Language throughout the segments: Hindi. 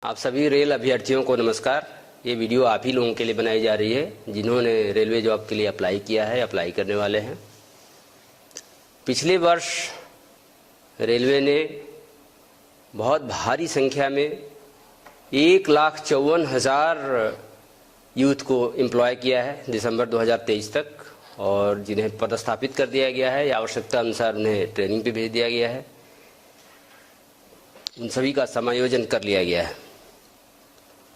आप सभी रेल अभ्यर्थियों को नमस्कार। ये वीडियो आप ही लोगों के लिए बनाई जा रही है जिन्होंने रेलवे जॉब के लिए अप्लाई किया है, अप्लाई करने वाले हैं। पिछले वर्ष रेलवे ने बहुत भारी संख्या में 1,54,000 यूथ को एम्प्लॉय किया है दिसंबर 2023 तक, और जिन्हें पदस्थापित कर दिया गया है या आवश्यकता अनुसार उन्हें ट्रेनिंग पे भेज दिया गया है। उन सभी का समायोजन कर लिया गया है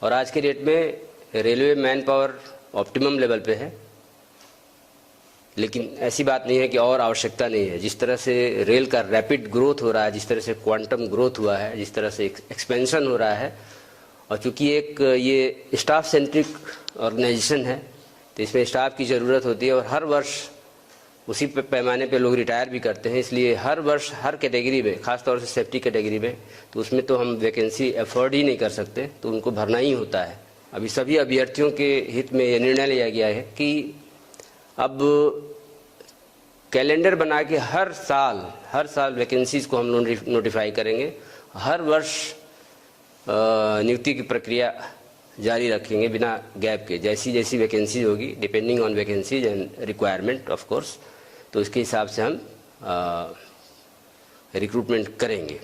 और आज के डेट में railway man power optimum level पे है। लेकिन ऐसी बात नहीं है कि और आवश्यकता नहीं है। जिस तरह से रेल का रैपिड ग्रोथ हो रहा है, जिस तरह से क्वांटम ग्रोथ हुआ है, जिस तरह से एक्सपेंशन हो रहा है, और चूंकि एक ये स्टाफ सेंट्रिक ऑर्गेनाइजेशन है तो इसमें स्टाफ की ज़रूरत होती है और हर वर्ष उसी पैमाने पे लोग रिटायर भी करते हैं। इसलिए हर वर्ष हर कैटेगरी में, खासतौर से सेफ्टी कैटेगरी में, तो उसमें तो हम वैकेंसी अफोर्ड ही नहीं कर सकते, तो उनको भरना ही होता है। अभी सभी अभ्यर्थियों के हित में यह निर्णय लिया गया है कि अब कैलेंडर बना के हर साल वैकेंसीज को हम नोटिफाई करेंगे। हर वर्ष नियुक्ति की प्रक्रिया जारी रखेंगे बिना गैप के। जैसी जैसी वैकेंसीज होगी, depending on vacancies and requirement of course, तो उसके हिसाब से हम रिक्रूटमेंट करेंगे।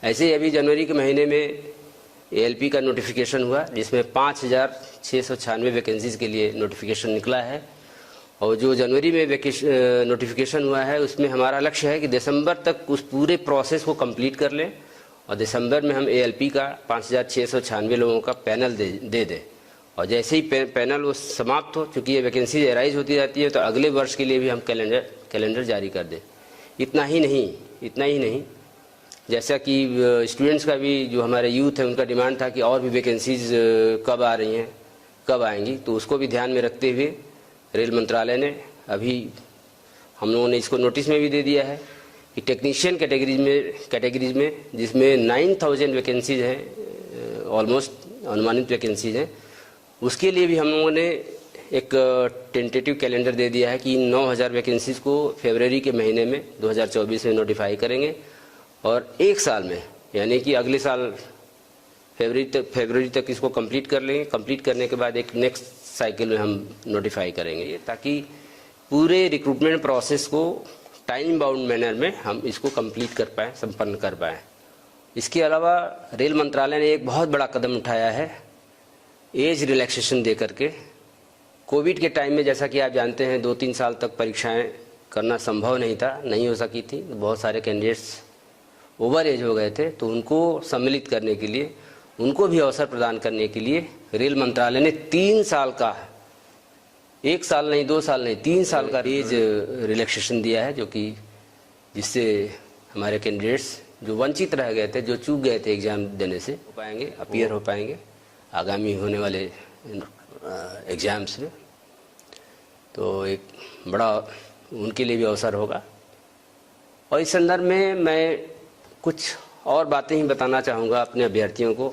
ऐसे ही अभी जनवरी के महीने में एएलपी का नोटिफिकेशन हुआ जिसमें 5,696 वैकेंसीज के लिए नोटिफिकेशन निकला है। और जो जनवरी में नोटिफिकेशन हुआ है उसमें हमारा लक्ष्य है कि दिसंबर तक उस पूरे प्रोसेस को कंप्लीट कर लें और दिसंबर में हम एएलपी का 5,696 लोगों का पैनल दे दें। और जैसे ही पैनल वो समाप्त हो, चूँकि ये वैकेंसी एराइज होती जाती है, तो अगले वर्ष के लिए भी हम कैलेंडर जारी कर दें। इतना ही नहीं, जैसा कि स्टूडेंट्स का भी, जो हमारे यूथ है, उनका डिमांड था कि और भी वैकेंसीज कब आ रही हैं, कब आएंगी, तो उसको भी ध्यान में रखते हुए रेल मंत्रालय ने अभी हम लोगों ने इसको नोटिस में भी दे दिया है कि टेक्नीशियन कैटेगरीज में जिसमें 9,000 वैकेंसीज हैं, ऑलमोस्ट अनुमानित वैकेंसीज हैं, उसके लिए भी हम लोगों ने एक टेंटेटिव कैलेंडर दे दिया है कि 9,000 वैकेंसीज को फरवरी के महीने में 2024 में नोटिफाई करेंगे और एक साल में, यानी कि अगले साल फरवरी तक इसको कंप्लीट कर लेंगे। कंप्लीट करने के बाद एक नेक्स्ट साइकिल में हम नोटिफाई करेंगे, ताकि पूरे रिक्रूटमेंट प्रोसेस को टाइम बाउंड मैनर में हम इसको कंप्लीट कर पाएँ, संपन्न कर पाएँ। इसके अलावा रेल मंत्रालय ने एक बहुत बड़ा कदम उठाया है एज रिलैक्सेशन दे करके। कोविड के टाइम में, जैसा कि आप जानते हैं, 2-3 साल तक परीक्षाएं करना संभव नहीं हो सकी थी। बहुत सारे कैंडिडेट्स ओवर एज हो गए थे, तो उनको सम्मिलित करने के लिए, उनको भी अवसर प्रदान करने के लिए रेल मंत्रालय ने 3 साल का, 1 साल नहीं, 2 साल नहीं, 3 साल का एज रिलैक्सेशन दिया है, जो कि जिससे हमारे कैंडिडेट्स जो वंचित रह गए थे, जो चूक गए थे एग्ज़ाम देने से, हो पाएंगे, अपीयर हो पाएंगे आगामी होने वाले एग्ज़ाम्स में। तो एक बड़ा उनके लिए भी अवसर होगा। और इस संदर्भ में मैं कुछ और बातें ही बताना चाहूँगा अपने अभ्यर्थियों को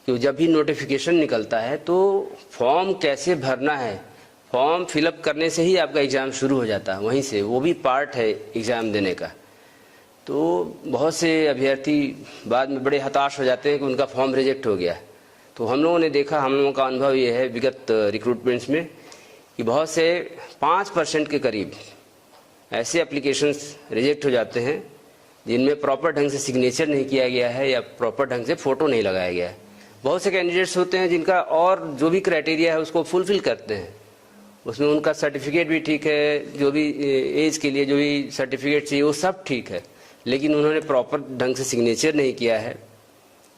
कि जब भी नोटिफिकेशन निकलता है तो फॉर्म कैसे भरना है। फॉर्म फिलअप करने से ही आपका एग्ज़ाम शुरू हो जाता है, वहीं से, वो भी पार्ट है एग्ज़ाम देने का। तो बहुत से अभ्यर्थी बाद में बड़े हताश हो जाते हैं कि उनका फॉर्म रिजेक्ट हो गया। तो हम लोगों ने देखा, हम लोगों का अनुभव ये है विगत रिक्रूटमेंट्स में कि बहुत से 5% के करीब ऐसे एप्लीकेशंस रिजेक्ट हो जाते हैं जिनमें प्रॉपर ढंग से सिग्नेचर नहीं किया गया है या प्रॉपर ढंग से फ़ोटो नहीं लगाया गया है। बहुत से कैंडिडेट्स होते हैं जिनका और जो भी क्राइटेरिया है उसको फुलफिल करते हैं, उसमें उनका सर्टिफिकेट भी ठीक है, जो भी एज के लिए जो भी सर्टिफिकेट चाहिए वो सब ठीक है, लेकिन उन्होंने प्रॉपर ढंग से सिग्नेचर नहीं किया है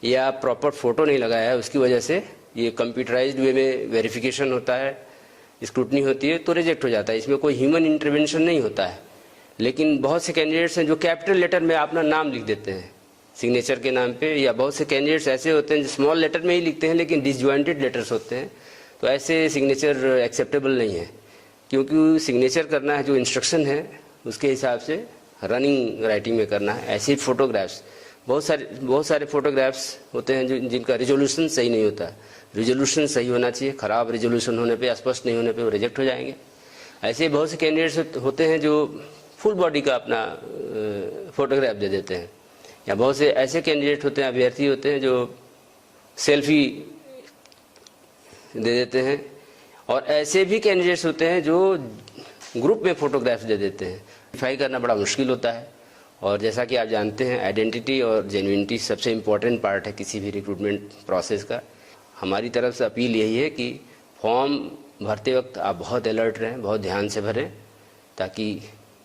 या प्रॉपर फ़ोटो नहीं लगाया है। उसकी वजह से ये कंप्यूटराइज्ड वे में वेरिफिकेशन होता है, स्क्रूटनी होती है, तो रिजेक्ट हो जाता है। इसमें कोई ह्यूमन इंटरवेंशन नहीं होता है। लेकिन बहुत से कैंडिडेट्स हैं जो कैपिटल लेटर में अपना नाम लिख देते हैं सिग्नेचर के नाम पे, या बहुत से कैंडिडेट्स ऐसे होते हैं जो स्मॉल लेटर में ही लिखते हैं लेकिन डिसजॉइंटेड लेटर्स होते हैं। तो ऐसे सिग्नेचर एक्सेप्टेबल नहीं है, क्योंकि सिग्नेचर करना है जो इंस्ट्रक्शन है उसके हिसाब से रनिंग राइटिंग में करना है। ऐसे ही फोटोग्राफ्स, बहुत सारे फोटोग्राफ्स होते हैं जिनका रिजोल्यूशन सही नहीं होता है। रिजोल्यूशन सही होना चाहिए, ख़राब रिजोल्यूशन होने पे, स्पष्ट नहीं होने पे वो रिजेक्ट हो जाएंगे। ऐसे बहुत से कैंडिडेट्स होते हैं जो फुल बॉडी का अपना फोटोग्राफ दे देते हैं, या बहुत से ऐसे कैंडिडेट होते हैं, अभ्यर्थी होते हैं जो सेल्फी दे देते हैं, और ऐसे भी कैंडिडेट्स होते हैं जो ग्रुप में फोटोग्राफ्स दे देते हैं। वेरीफाई करना बड़ा मुश्किल होता है, और जैसा कि आप जानते हैं आइडेंटिटी और जेन्युइनिटी सबसे इम्पोर्टेंट पार्ट है किसी भी रिक्रूटमेंट प्रोसेस का। हमारी तरफ से अपील यही है कि फॉर्म भरते वक्त आप बहुत अलर्ट रहें, बहुत ध्यान से भरें, ताकि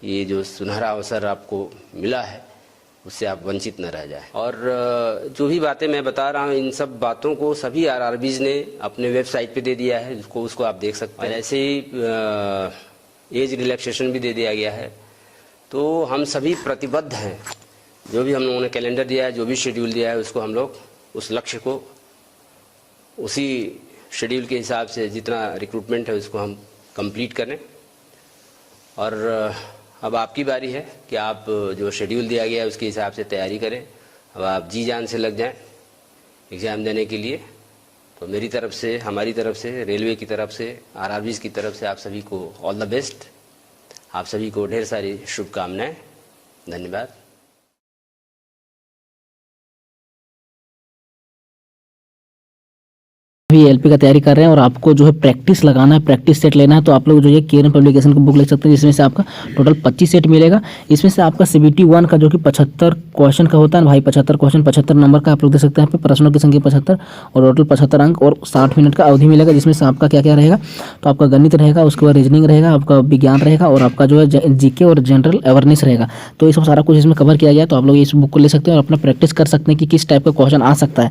ये जो सुनहरा अवसर आपको मिला है उससे आप वंचित न रह जाएं। और जो भी बातें मैं बता रहा हूँ, इन सब बातों को सभी आरआरबीज ने अपने वेबसाइट पे दे दिया है, उसको आप देख सकते हैं। ऐसे ही एज रिलैक्सेशन भी दे दिया गया है। तो हम सभी प्रतिबद्ध हैं, जो भी हम लोगों ने कैलेंडर दिया है, जो भी शेड्यूल दिया है, उसको हम लोग उस लक्ष्य को उसी शेड्यूल के हिसाब से जितना रिक्रूटमेंट है उसको हम कंप्लीट करें। और अब आपकी बारी है कि आप जो शेड्यूल दिया गया है उसके हिसाब से तैयारी करें। अब आप जी जान से लग जाएं एग्ज़ाम देने के लिए। तो मेरी तरफ से, हमारी तरफ से, रेलवे की तरफ से, आरआरबीज़ की तरफ से आप सभी को ऑल द बेस्ट। आप सभी को ढेर सारी शुभकामनाएं। धन्यवाद। भी एलपी का तैयारी कर रहे हैं और आपको जो है प्रैक्टिस लगाना है, प्रैक्टिस सेट लेना है, तो आप लोग जो है केयरन पब्लिकेशन की बुक ले सकते हैं, जिसमें से आपका टोटल 25 सेट मिलेगा। इसमें से आपका CBT 1 का जो कि 75 क्वेश्चन का होता है भाई, 75 क्वेश्चन 75 नंबर का आप लोग दे सकते हैं। यहाँ पे प्रश्नों की संख्या 75 और टोटल 75 अंक और 60 मिनट का अवधि मिलेगा, जिसमें से आपका क्या क्या रहेगा, तो आपका गणित रहेगा, उसके बाद रीजनिंग रहेगा, आपका विज्ञान रहेगा और आपका जो है जीके और जनरल अवेयरनेस रहेगा। तो ये सब सारा कुछ इसमें कवर किया गया है। तो आप लोग इस बुक को ले सकते हैं और अपना प्रैक्टिस कर सकते हैं कि किस टाइप का क्वेश्चन आ सकता है।